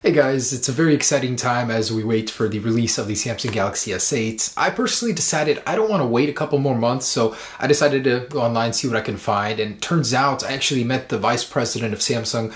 Hey guys, it's a very exciting time as we wait for the release of the Samsung Galaxy S8. I personally decided I don't want to wait a couple more months, so I decided to go online and see what I can find. And turns out I actually met the vice president of Samsung,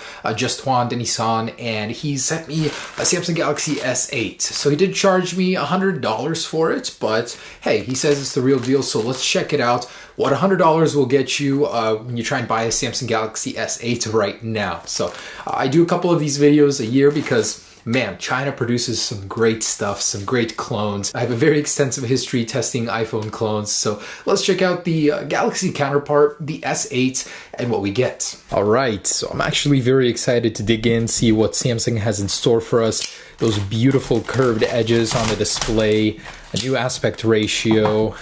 Juan Denison, and he sent me a Samsung Galaxy S8. So he did charge me $100 for it, but hey, he says it's the real deal, so let's check it out. What $100 will get you when you try and buy a Samsung Galaxy S8 right now. So I do a couple of these videos a year because, man, China produces some great stuff, some great clones. I have a very extensive history testing iPhone clones. So let's check out the Galaxy counterpart, the S8, and what we get. All right, so I'm actually very excited to dig in, see what Samsung has in store for us. Those beautiful curved edges on the display, a new aspect ratio,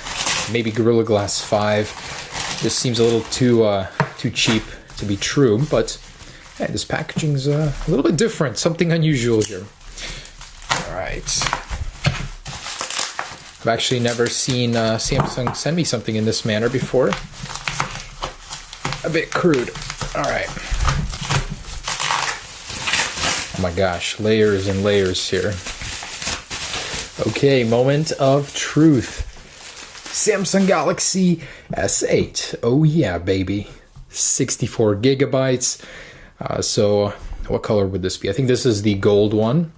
maybe Gorilla Glass 5. This seems a little too cheap to be true, but hey, this packaging's a little bit different, something unusual here. All right. I've actually never seen Samsung send me something in this manner before. A bit crude. All right. Oh my gosh, layers and layers here. Okay, moment of truth. Samsung Galaxy S8. Oh yeah, baby. 64 gigabytes. So what color would this be? I think this is the gold one.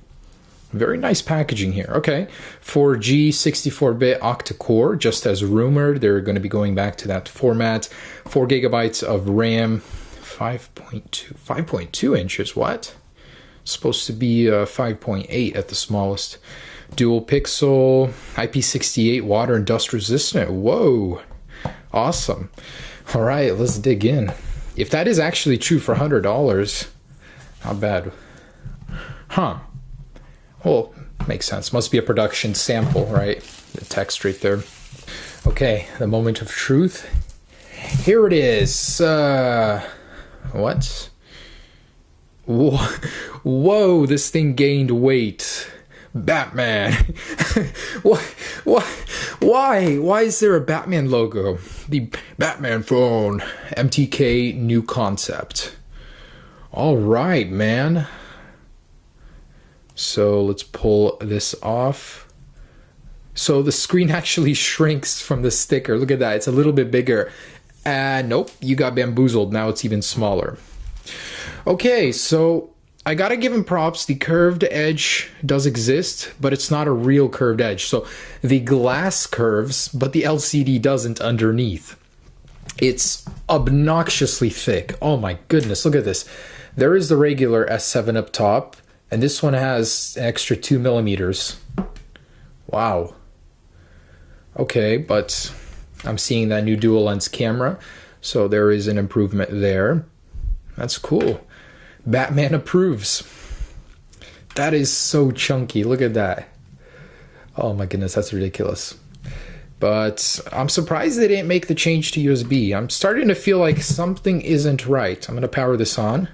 Very nice packaging here. Okay, 4G 64-bit octa-core, just as rumored. They're going to be going back to that format. 4 gigabytes of RAM, 5.2 inches. What? Supposed to be 5.8 at the smallest. Dual pixel, IP68 water and dust resistant. Whoa, awesome. All right, let's dig in. If that is actually true for $100, not bad. Huh. Well, makes sense. Must be a production sample, right? The text right there. Okay, the moment of truth. Here it is. What? Whoa, this thing gained weight. Batman. Why is there a Batman logo? The Batman phone. MTK new concept. All right, man. So let's pull this off. So the screen actually shrinks from the sticker. Look at that. It's a little bit bigger. Nope, you got bamboozled. Now it's even smaller. Okay, so I gotta give him props. The curved edge does exist, but it's not a real curved edge. So the glass curves, but the LCD doesn't underneath. It's obnoxiously thick. Oh my goodness, look at this. There is the regular S7 up top, and this one has an extra 2 millimeters. Wow. Okay, but I'm seeing that new dual lens camera, so there is an improvement there. That's cool. Batman approves. That is so chunky. Look at that. Oh my goodness, that's ridiculous. But I'm surprised they didn't make the change to USB. I'm starting to feel like something isn't right. I'm going to power this on.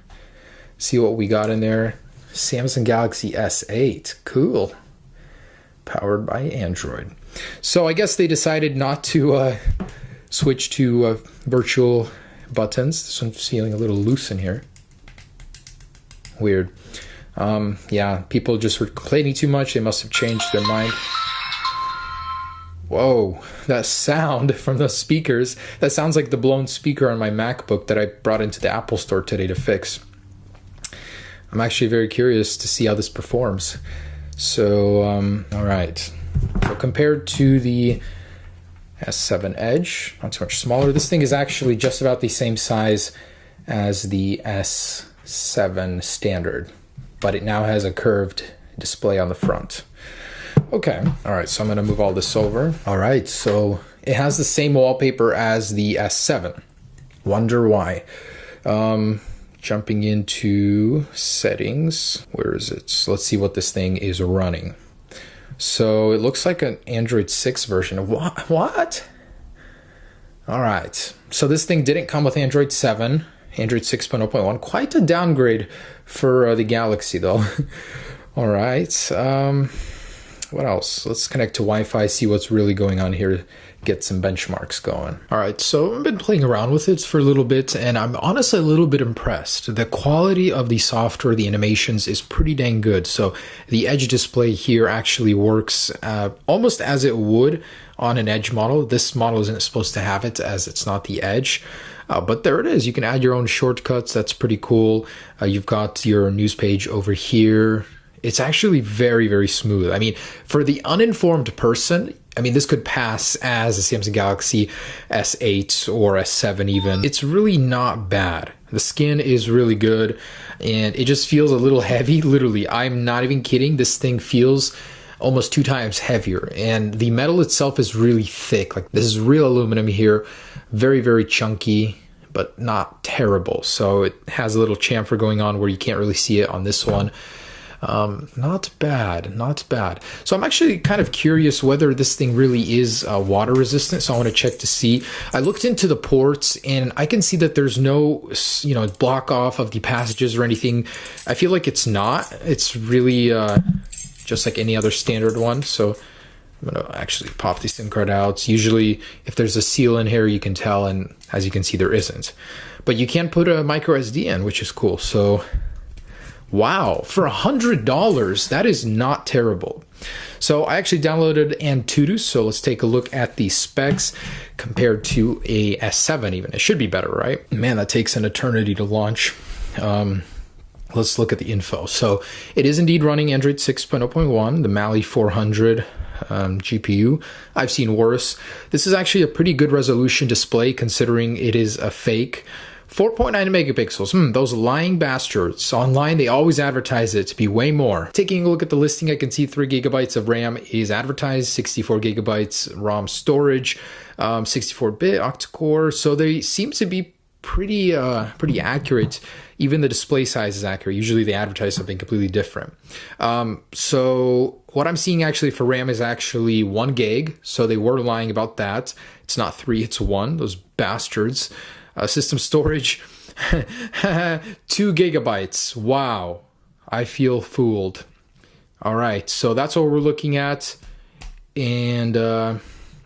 See what we got in there. Samsung Galaxy S8. Cool. Powered by Android. So I guess they decided not to switch to virtual buttons. This one's feeling a little loose in here. Weird. Yeah, people just were complaining too much. They must have changed their mind. Whoa, that sound from the speakers. That sounds like the blown speaker on my MacBook that I brought into the Apple Store today to fix. I'm actually very curious to see how this performs. So, all right. So compared to the S7 Edge, not too much smaller. This thing is actually just about the same size as the S7 standard, but it now has a curved display on the front. Okay, all right, so I'm gonna move all this over. All right, so it has the same wallpaper as the S7. Wonder why. Jumping into settings, where is it? So let's see what this thing is running. So it looks like an Android 6 version of what? All right, so this thing didn't come with Android 7. Android 6.0.1, quite a downgrade for the Galaxy though. All right, What else? Let's connect to Wi-Fi, see what's really going on here, get some benchmarks going. All right, so I've been playing around with it for a little bit, and I'm honestly a little bit impressed. The quality of the software, the animations is pretty dang good. So the edge display here actually works almost as it would on an edge model. This model isn't supposed to have it as it's not the edge. But there it is. You can add your own shortcuts. That's pretty cool. You've got your news page over here. It's actually very, very smooth. I mean, for the uninformed person, I mean, this could pass as a Samsung Galaxy S8 or S7 even. It's really not bad. The skin is really good, and it just feels a little heavy. Literally, I'm not even kidding. This thing feels almost 2 times heavier, and the metal itself is really thick. Like, this is real aluminum here. Very, very chunky, but not terrible. So it has a little chamfer going on where you can't really see it on this one. Not bad, not bad. So I'm actually kind of curious whether this thing really is water resistant. So I want to check to see. I looked into the ports, and I can see that there's no, block off of the passages or anything. I feel like it's not. It's really just like any other standard one. So I'm gonna actually pop the SIM card out. Usually, if there's a seal in here, you can tell, and as you can see, there isn't. But you can put a micro SD in, which is cool. So. Wow, for $100, that is not terrible. So I actually downloaded Antutu, so let's take a look at the specs compared to a S7 even. It should be better, right? Man, that takes an eternity to launch. Let's look at the info. So it is indeed running Android 6.0.1, the Mali 400 GPU. I've seen worse. This is actually a pretty good resolution display considering it is a fake. 4.9 megapixels. Those lying bastards. Online, they always advertise it to be way more. Taking a look at the listing, I can see 3 gigabytes of RAM is advertised, 64 gigabytes ROM storage, 64-bit octa-core. So they seem to be pretty accurate. Even the display size is accurate. Usually they advertise something completely different. So what I'm seeing actually for RAM is actually 1 gig. So they were lying about that. It's not 3, it's 1. Those bastards. System storage, 2 gigabytes. Wow, I feel fooled. All right, so that's what we're looking at. And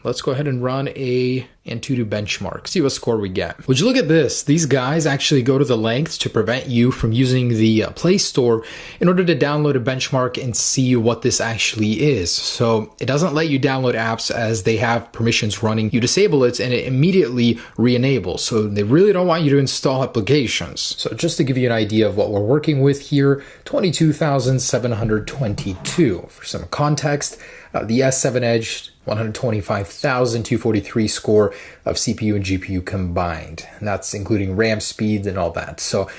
let's go ahead and run a Antutu benchmark, see what score we get. Would you look at this? These guys actually go to the lengths to prevent you from using the Play Store in order to download a benchmark and see what this actually is. So it doesn't let you download apps as they have permissions running. You disable it and it immediately re-enables. So they really don't want you to install applications. So just to give you an idea of what we're working with here, 22,722. For some context, the S7 Edge, 125,243 score of CPU and GPU combined. And that's including RAM speed and all that. So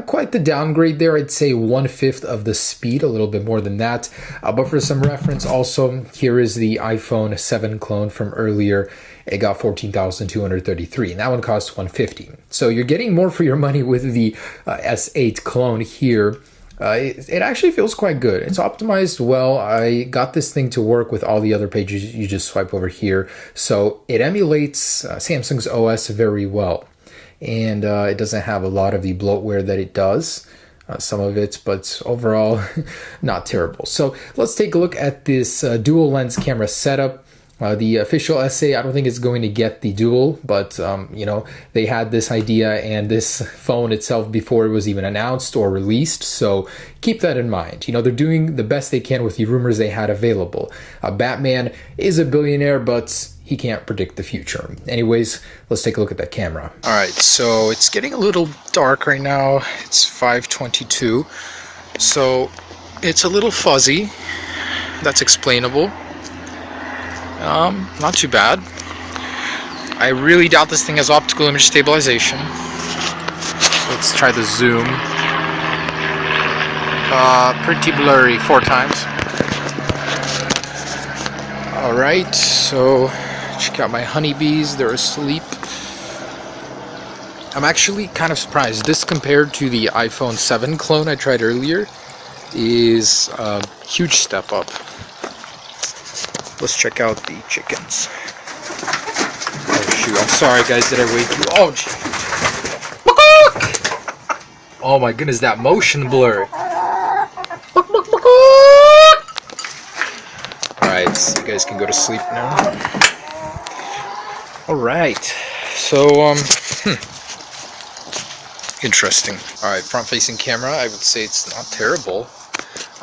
quite the downgrade there. I'd say 1/5 of the speed, a little bit more than that. But for some reference also, here is the iPhone 7 clone from earlier. It got 14,233, and that one costs 150. So you're getting more for your money with the S8 clone here. It actually feels quite good. It's optimized well. I got this thing to work with all the other pages. You just swipe over here. So it emulates Samsung's OS very well. And it doesn't have a lot of the bloatware that it does. Some of it, but overall, not terrible. So let's take a look at this dual lens camera setup. The official essay, I don't think it's going to get the dual, but they had this idea and this phone itself before it was even announced or released, so keep that in mind. They're doing the best they can with the rumors they had available. Batman is a billionaire, but he can't predict the future. Anyways, let's take a look at that camera. All right, so it's getting a little dark right now. It's 5:22, so it's a little fuzzy. That's explainable. Not too bad. I really doubt this thing has optical image stabilization. Let's try the zoom. Pretty blurry 4 times. Alright, so check out my honeybees. They're asleep. I'm actually kind of surprised. This compared to the iPhone 7 clone I tried earlier is a huge step up. Let's check out the chickens. Oh shoot, I'm sorry guys, did I wake you? Oh gee. Oh my goodness, that motion blur. you guys can go to sleep now. Alright, so, interesting. Alright, front-facing camera, I would say it's not terrible.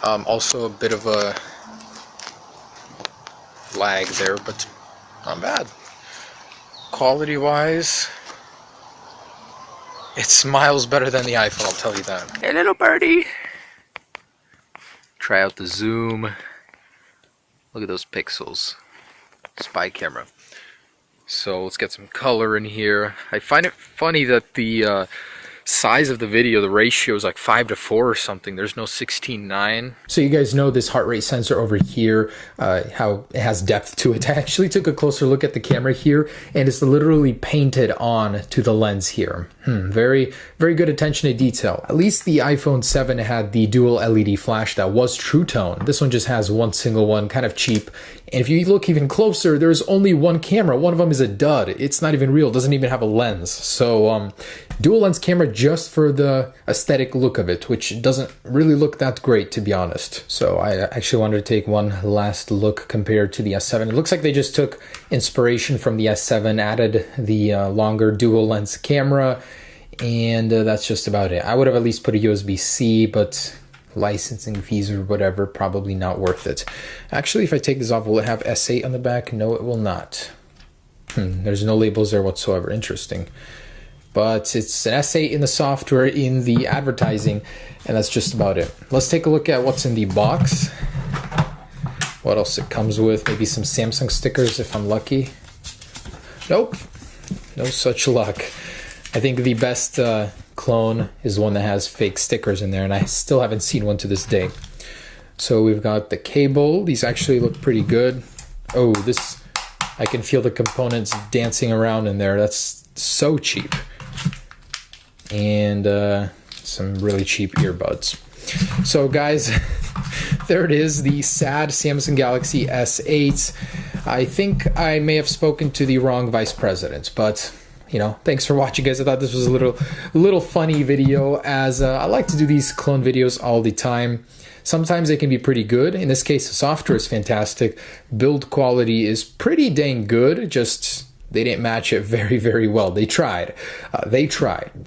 Also a bit of a lag there, but not bad. Quality-wise, it's miles better than the iPhone, I'll tell you that. Hey, little birdie! Try out the zoom. Look at those pixels. Spy camera. So let's get some color in here. I find it funny that the size of the video, the ratio is like 5:4 or something. There's no 16:9. So you guys know this heart rate sensor over here, how it has depth to it. I actually took a closer look at the camera here, and it's literally painted on to the lens here. Very, very good attention to detail. At least the iPhone 7 had the dual LED flash that was True Tone. This one just has one single one, kind of cheap. And if you look even closer, there's only one camera. One of them is a dud. It's not even real. It doesn't even have a lens. So dual lens camera just for the aesthetic look of it, which doesn't really look that great, to be honest. So I actually wanted to take one last look compared to the S7. It looks like they just took inspiration from the S7, added the longer dual lens camera, and that's just about it. I would have at least put a USB-C, but licensing fees or whatever, probably not worth it. Actually, if I take this off, will it have S8 on the back? No, it will not. There's no labels there whatsoever. Interesting. But it's an S8 in the software, in the advertising, and that's just about it. Let's take a look at what's in the box. What else it comes with? Maybe some Samsung stickers if I'm lucky. Nope, no such luck. I think the best clone is one that has fake stickers in there, and I still haven't seen one to this day. So we've got the cable. These actually look pretty good. Oh, this, I can feel the components dancing around in there. That's so cheap. And some really cheap earbuds. So guys, there it is, the sad Samsung Galaxy S8. I think I may have spoken to the wrong vice president, but you know, thanks for watching, guys. I thought this was a little funny video, as I like to do these clone videos all the time. Sometimes they can be pretty good. In this case, the software is fantastic. Build quality is pretty dang good, just they didn't match it very, very well. They tried.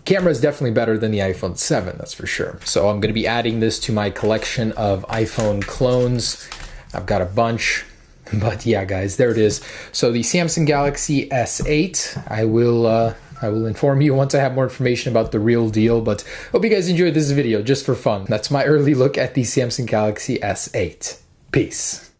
Camera is definitely better than the iPhone 7, that's for sure. So I'm going to be adding this to my collection of iPhone clones. I've got a bunch. But yeah, guys, there it is. So the Samsung Galaxy S8, I will inform you once I have more information about the real deal, but hope you guys enjoyed this video just for fun. That's my early look at the Samsung Galaxy S8. Peace.